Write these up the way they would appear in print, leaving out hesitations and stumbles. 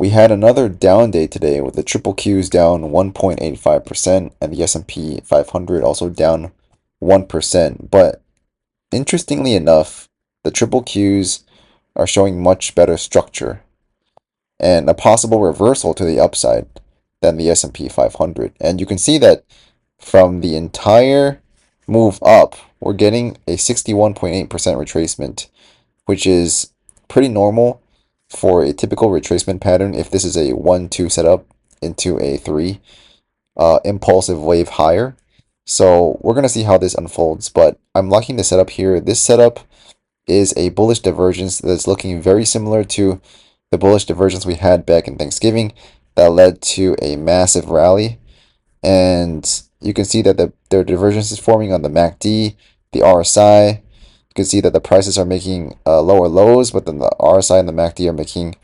we had another down day today with the triple Qs down 1.85% and the S&P 500 also down 1%. But interestingly enough, the triple Qs are showing much better structure and a possible reversal to the upside than the S&P 500. And you can see that from the entire move up, we're getting a 61.8% retracement, which is pretty normal for a typical retracement pattern if this is a 1-2 setup into a 3 impulsive wave higher. So we're going to see how this unfolds, but I'm liking the setup here. This setup is a bullish divergence that's looking very similar to the bullish divergence we had back in Thanksgiving that led to a massive rally. And you can see that there are divergences forming on the MACD, the RSI. You can see that the prices are making lower lows, but then the RSI and the MACD are making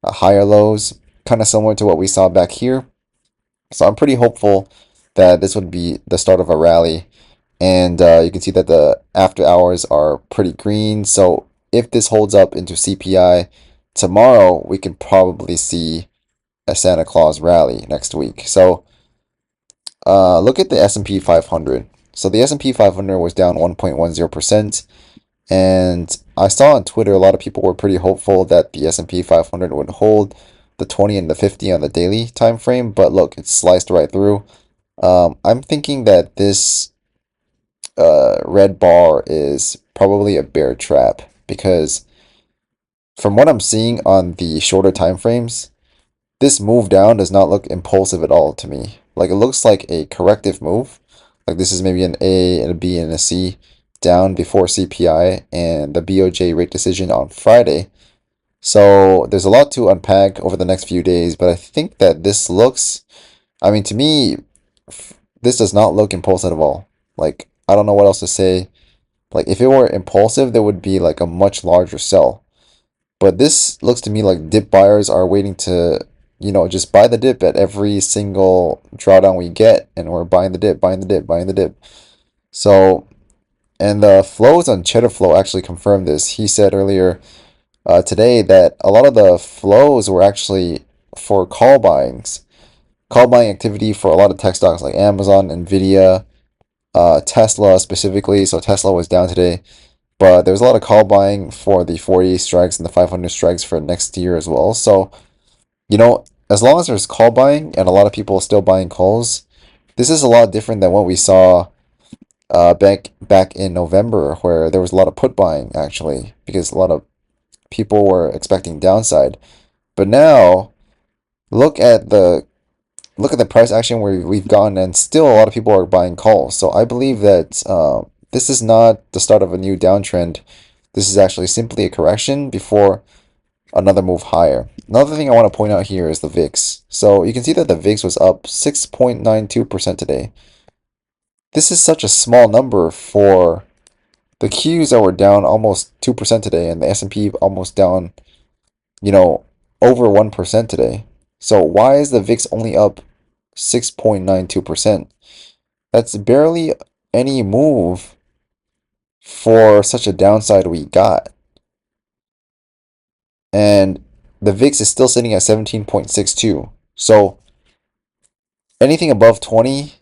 higher lows, kind of similar to what we saw back here. So I'm pretty hopeful that this would be the start of a rally. And you can see that the after hours are pretty green. So if this holds up into CPI tomorrow, we can probably see a Santa Claus rally next week. So look at the S&P 500. So the S&P 500 was down 1.10%. And I saw on Twitter a lot of people were pretty hopeful that the S&P 500 would hold the 20 and the 50 on the daily time frame. But look, it's sliced right through. I'm thinking that this red bar is probably a bear trap because from what I'm seeing on the shorter time frames, this move down does not look impulsive at all to me. Like it looks like a corrective move. Like this is maybe an A and a B and a C down before CPI and the BOJ rate decision on Friday. So there's a lot to unpack over the next few days, but I think that this looks, I mean, to me, this does not look impulsive at all. Like, I don't know what else to say. Like, if it were impulsive, there would be like a much larger sell. But this looks to me like dip buyers are waiting to, just buy the dip at every single drawdown we get, and we're buying the dip, buying the dip, buying the dip. So, and the flows on Cheddar Flow actually confirmed this. He said earlier today that a lot of the flows were actually for call buying activity for a lot of tech stocks like Amazon, Nvidia, Tesla specifically. So Tesla was down today. But there's a lot of call buying for the 40 strikes and the 500 strikes for next year as well. So, as long as there's call buying and a lot of people are still buying calls, this is a lot different than what we saw back in November, where there was a lot of put buying actually, because a lot of people were expecting downside. But now, look at the price action where we've gone, and still a lot of people are buying calls. So I believe that this is not the start of a new downtrend. This is actually simply a correction before another move higher. Another thing I want to point out here is the VIX. So you can see that the VIX was up 6.92% today. This is such a small number for the Qs that were down almost 2% today, and the S&P almost down, over 1% today. So why is the VIX only up 6.92%? That's barely any move for such a downside we got. And the VIX is still sitting at 17.62. So anything above 20,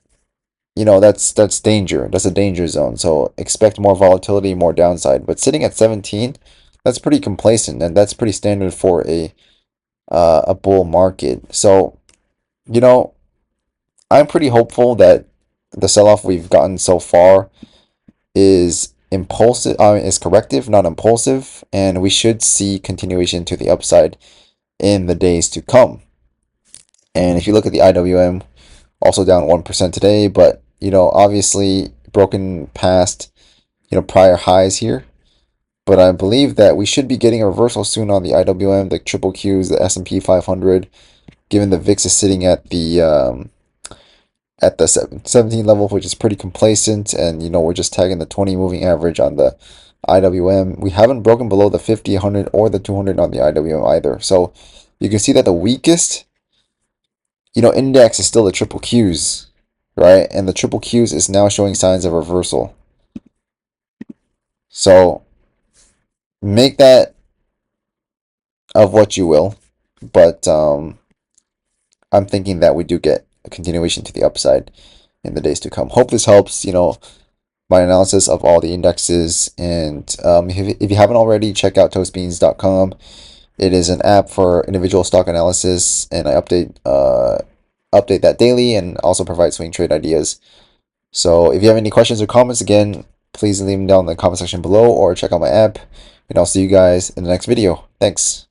that's danger. That's a danger zone. So expect more volatility, more downside. But sitting at 17, that's pretty complacent, and that's pretty standard for a bull market. So, I'm pretty hopeful that the sell-off we've gotten so far is impulsive, is corrective, not impulsive, and we should see continuation to the upside in the days to come. And if you look at the IWM, also down 1% today, but obviously broken past prior highs here. But I believe that we should be getting a reversal soon on the IWM, the triple Qs, the S&P 500, given the VIX is sitting at the 17 level, which is pretty complacent, and we're just tagging the 20 moving average on the IWM. We haven't broken below the 50, 100, or the 200 on the IWM either. So you can see that the weakest, index is still the triple Qs, right? And the triple Qs is now showing signs of reversal. So make that of what you will. but I'm thinking that we do get a continuation to the upside in the days to come. Hope this helps, my analysis of all the indexes. And if you haven't already, check out toastbeans.com. It is an app for individual stock analysis, and I update that daily and also provide swing trade ideas. So if you have any questions or comments, again, please leave them down in the comment section below or check out my app. And I'll see you guys in the next video. Thanks.